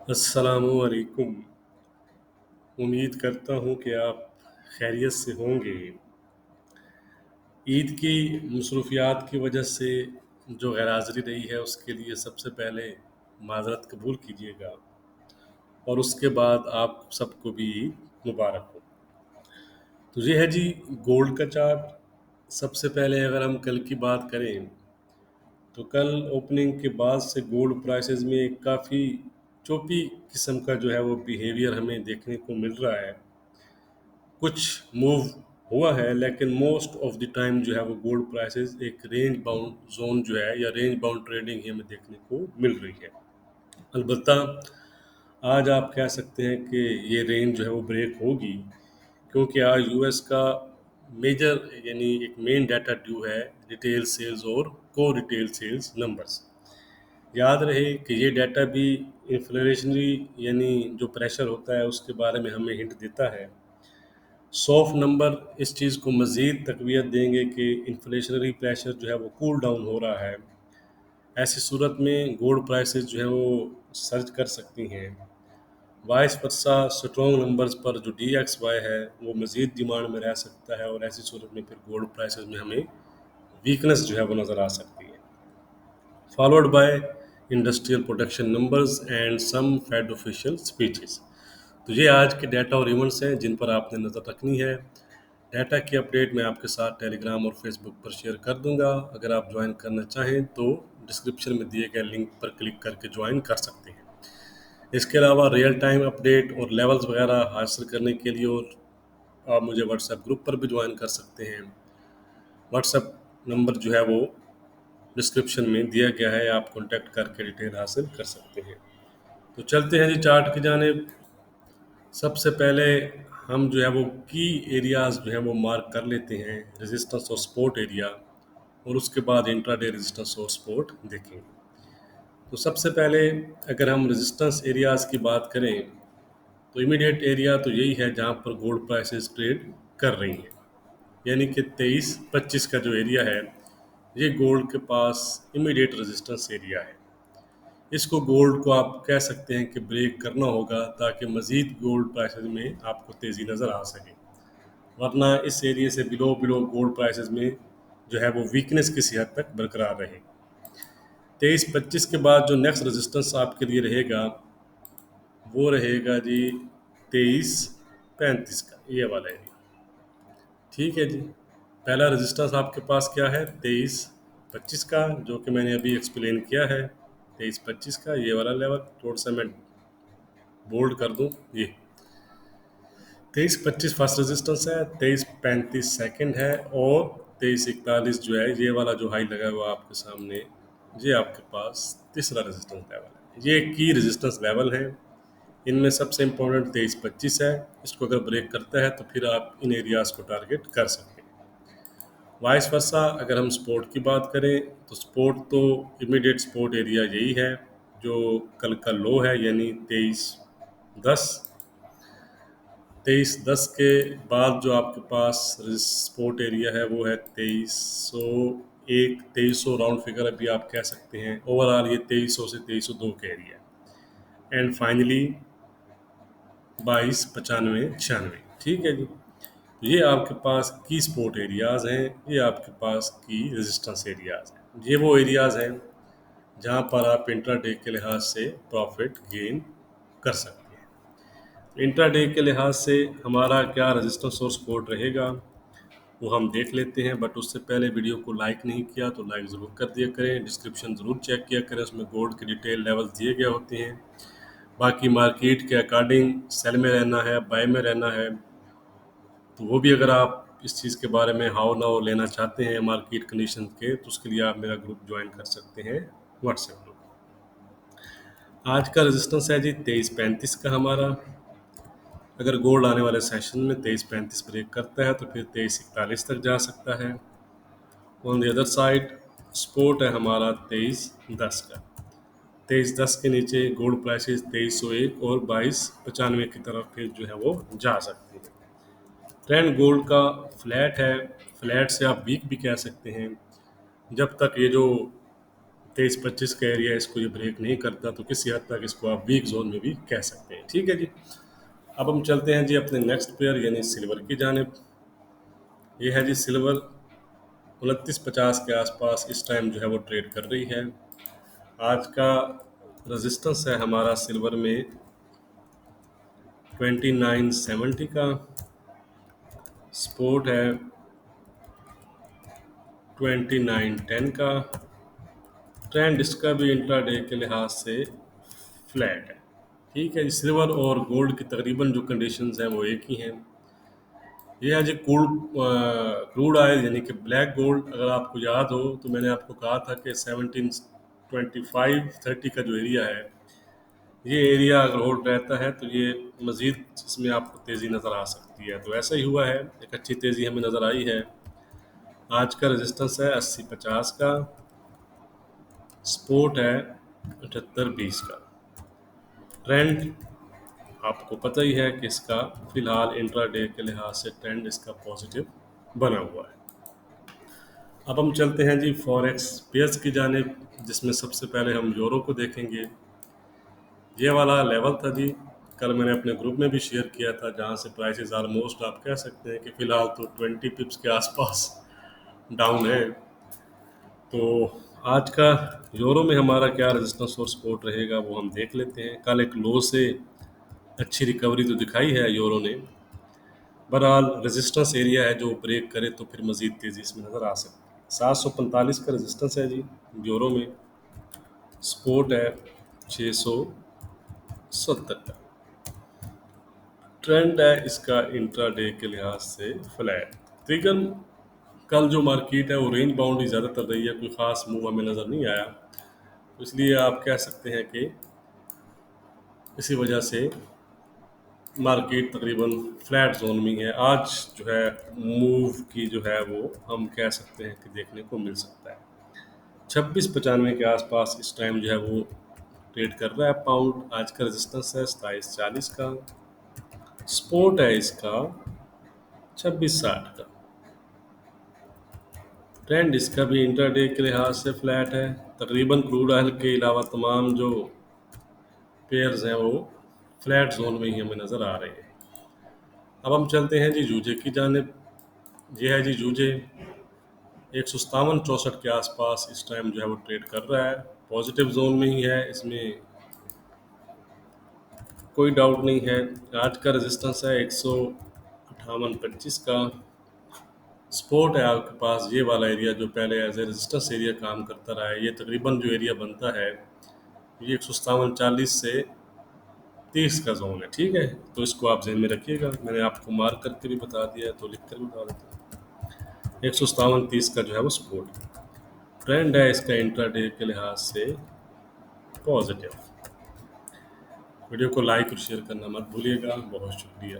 अस्सलामुअलैकुम। उम्मीद करता हूँ कि आप खैरियत से होंगे। ईद की मसरूफियात की वजह से जो गैरहाज़िरी रही है उसके लिए सबसे पहले माज़रत कबूल कीजिएगा और उसके बाद आप सबको भी ईद मुबारक हो। तो ये है जी गोल्ड का चार्ट। सबसे पहले अगर हम कल की बात करें तो कल ओपनिंग के बाद से गोल्ड प्राइसेस में काफ़ी चोपी किस्म का जो है वो बिहेवियर हमें देखने को मिल रहा है। कुछ मूव हुआ है लेकिन मोस्ट ऑफ द टाइम जो है वो गोल्ड प्राइसेस एक रेंज बाउंड जोन जो है या रेंज बाउंड ट्रेडिंग ही हमें देखने को मिल रही है। अलबत्ता आज आप कह सकते हैं कि ये रेंज जो है वो ब्रेक होगी, क्योंकि आज यूएस का मेजर यानी एक मेन डाटा ड्यू है रिटेल सेल्स और को रिटेल सेल्स नंबर्स। याद रहे कि ये डाटा भी इन्फ्लेशनरी यानी जो प्रेशर होता है उसके बारे में हमें हिंट देता है। सॉफ्ट नंबर इस चीज़ को मज़ीद तक़वियत देंगे कि इन्फ्लेशनरी प्रेशर जो है वो कूल डाउन हो रहा है। ऐसी सूरत में गोल्ड प्राइसेस जो है वो सर्ज कर सकती हैं। वाइस वर्सा स्ट्रॉन्ग नंबर्स पर जो डी एक्स वाई है वो मज़ीद डिमांड में रह सकता है और ऐसी सूरत में फिर गोल्ड प्राइसेस में हमें वीकनेस जो है वो नज़र आ सकती है, followed by industrial production numbers and some fed official speeches. तो ये आज के डाटा और इवेंट्स हैं जिन पर आपने नज़र रखनी है। डाटा की अपडेट मैं आपके साथ टेलीग्राम और फेसबुक पर शेयर कर दूंगा। अगर आप ज्वाइन करना चाहें तो डिस्क्रिप्शन में दिए गए लिंक पर क्लिक करके ज्वाइन कर सकते हैं। इसके अलावा रियल टाइम अपडेट और लेवल्स वगैरह हासिल करने के लिए और आप मुझे व्हाट्सएप ग्रुप पर भी ज्वाइन कर सकते हैं। व्हाट्सएप नंबर जो है वो डिस्क्रिप्शन में दिया गया है, आप कॉन्टैक्ट करके डिटेल हासिल कर सकते हैं। तो चलते हैं जी चार्ट की जानिब। सबसे पहले हम जो है वो की एरियाज जो है वो मार्क कर लेते हैं, रेजिस्टेंस और सपोर्ट एरिया, और उसके बाद इंट्राडे रेजिस्टेंस और सपोर्ट देखेंगे। तो सबसे पहले अगर हम रेजिस्टेंस एरियाज की बात करें तो इमीडिएट एरिया तो यही है जहां पर गोल्ड प्राइसेस ट्रेड कर रही हैं, यानी कि 23-25 का जो एरिया है ये गोल्ड के पास इमीडिएट रेजिस्टेंस एरिया है। इसको गोल्ड को आप कह सकते हैं कि ब्रेक करना होगा ताकि मज़ीद गोल्ड प्राइसेस में आपको तेज़ी नज़र आ सके, वरना इस एरिया से बिलो बिलो गोल्ड प्राइसेस में जो है वो वीकनेस किसी हद तक बरकरार रहे। 23-25 के बाद जो नेक्स्ट रेजिस्टेंस आपके लिए रहेगा वो रहेगा जी 23-35 का, ये वाला एरिया। ठीक है जी, पहला रेजिस्टेंस आपके पास क्या है 23-25 का, जो कि मैंने अभी एक्सप्लेन किया है। 23-25 का ये वाला लेवल थोड़ा सा मैं बोल्ड कर दूं, ये 23-25 फर्स्ट रेजिस्टेंस है, 23-35 सेकंड है और 23-41 जो है ये वाला जो हाई लगा हुआ आपके सामने, ये आपके पास तीसरा रेजिस्टेंस लेवल है। ये की रेजिस्टेंस लेवल है। इनमें सबसे इम्पोर्टेंट 23-25 है। इसको अगर ब्रेक करता है तो फिर आप इन एरियाज को टारगेट कर सकते हैं। वाइस वर्सा अगर हम सपोर्ट की बात करें तो सपोर्ट तो इमीडिएट सपोर्ट एरिया यही है जो कल का लो है, यानी 23-10। 23-10 के बाद जो आपके पास सपोर्ट एरिया है वो है 2301, 2300 राउंड फिगर अभी आप कह सकते हैं। ओवरऑल ये 2300 से 2302 के एरिया, एंड फाइनली 22-95-96। ठीक है जी, तो ये आपके पास की सपोर्ट एरियाज हैं, ये आपके पास की रेजिस्टेंस एरियाज हैं। ये वो एरियाज हैं जहां पर आप इंट्राडे के लिहाज से प्रॉफिट गेन कर सकते हैं। इंट्राडे के लिहाज से हमारा क्या रेजिस्टेंस और सपोर्ट रहेगा वो हम देख लेते हैं, बट उससे पहले वीडियो को लाइक नहीं किया तो लाइक ज़रूर कर दिया करें। डिस्क्रिप्शन ज़रूर चेक किया करें, उसमें गोल्ड के डिटेल लेवल्स दिए गए होते हैं। बाकी मार्केट के अकॉर्डिंग सेल में रहना है, बाय में रहना है, तो वो भी अगर आप इस चीज़ के बारे में हाउ नाउ लेना चाहते हैं मार्केट कंडीशन के, तो उसके लिए आप मेरा ग्रुप ज्वाइन कर सकते हैं, व्हाट्सएप ग्रुप। आज का रेजिस्टेंस है जी 23-35 का हमारा। अगर गोल्ड आने वाले सेशन में 23-35 ब्रेक करता है तो फिर 23-41 तक जा सकता है। On the other side support है हमारा 23-10 का। 23-10 के नीचे गोल्ड प्राइसेस 2301 और 22-95 की तरफ फिर जो है वो जा सकती है। ट्रेंड गोल्ड का फ्लैट है, फ्लैट से आप वीक भी कह सकते हैं। जब तक ये जो 23-25 का एरिया इसको ये ब्रेक नहीं करता, तो किसी हद तक इसको आप वीक जोन में भी कह सकते हैं। ठीक है जी। अब हम चलते हैं जी अपने नेक्स्ट पेयर यानी सिल्वर की जानिब। ये है जी सिल्वर, 29-50 के आसपास इस टाइम जो है वो ट्रेड कर रही है। आज का रेजिस्टेंस है हमारा सिल्वर में 2970 का, सपोर्ट है 2910 का। ट्रेंड इसका भी इंट्राडे के लिहाज से फ्लैट है। ठीक है जी। सिल्वर और गोल्ड की तकरीबन जो कंडीशंस हैं वो एक ही हैं। ये है जी क्रूड ऑयल यानी कि ब्लैक गोल्ड। अगर आपको याद हो तो मैंने आपको कहा था कि 1725-30 का जो एरिया है, ये एरिया अगर होल्ड रहता है तो ये मज़ीद इसमें आपको तेज़ी नज़र आ सकती है। तो ऐसा ही हुआ है, एक अच्छी तेज़ी हमें नज़र आई है। आज का रेजिस्टेंस है 80-50 का, सपोर्ट है 78-20 का। ट्रेंड आपको पता ही है कि इसका फ़िलहाल इंट्राडे के लिहाज से ट्रेंड इसका पॉजिटिव बना हुआ है। अब हम चलते हैं जी फॉरेक्स पेयर्स की जानिब, जिसमें सबसे पहले हम यूरो को देखेंगे। ये वाला लेवल था जी, कल मैंने अपने ग्रुप में भी शेयर किया था, जहाँ से प्राइसेस ऑलमोस्ट आप कह सकते हैं कि फ़िलहाल तो 20 पिप्स के आसपास डाउन है। तो आज का यूरो में हमारा क्या रेजिस्टेंस और सपोर्ट रहेगा वो हम देख लेते हैं। कल एक लो से अच्छी रिकवरी तो दिखाई है यूरो ने। बहरहाल रेजिस्टेंस एरिया है, जो ब्रेक करे तो फिर मज़ीद तेज़ी इसमें नज़र आ सकती है। 745 का रेजिस्टेंस है जी यूरो में, सपोर्ट है 670 का। ट्रेंड है इसका इंट्राडे के लिहाज से फ्लैट। तकरीबन कल जो मार्केट है वो रेंज बाउंड ही ज़्यादातर रही है, कोई ख़ास मूव हमें नज़र नहीं आया। तो इसलिए आप कह सकते हैं कि इसी वजह से मार्केट तकरीबन फ्लैट जोन में ही है। आज जो है मूव की जो है वो हम कह सकते हैं कि देखने को मिल सकता है। 2695 के आसपास इस टाइम जो है वो ट्रेड कर रहा है पाउंड। आज का रेजिस्टेंस है 2740 का, सपोर्ट है इसका 2660 का। ट्रेंड इसका भी इंटरडे के लिहाज से फ्लैट है। तकरीबन क्रूड ऑयल के अलावा तमाम जो पेयर्स हैं वो फ्लैट जोन में ही हमें नज़र आ रहे हैं। अब हम चलते हैं जी जूजे की जानिब। ये है जी जूजे, 157-64 के आसपास इस टाइम जो है वो ट्रेड कर रहा है। पॉजिटिव जोन में ही है, इसमें कोई डाउट नहीं है। आज का रेजिस्टेंस है 158-25 का, सपोर्ट है आपके पास ये वाला एरिया जो पहले एज ए रेजिस्टेंस एरिया काम करता रहा है। ये तकरीबन जो एरिया बनता है ये 157-40 से 30 का जोन है। ठीक है, तो इसको आप जहन में रखिएगा। मैंने आपको मार्क करके भी बता दिया है, तो लिख कर भी बता देता हूँ। 157-30 का जो है वो सपोर्ट। ट्रेंड है इसका इंट्राडे के लिहाज से पॉजिटिव। वीडियो को लाइक और शेयर करना मत भूलिएगा। बहुत शुक्रिया।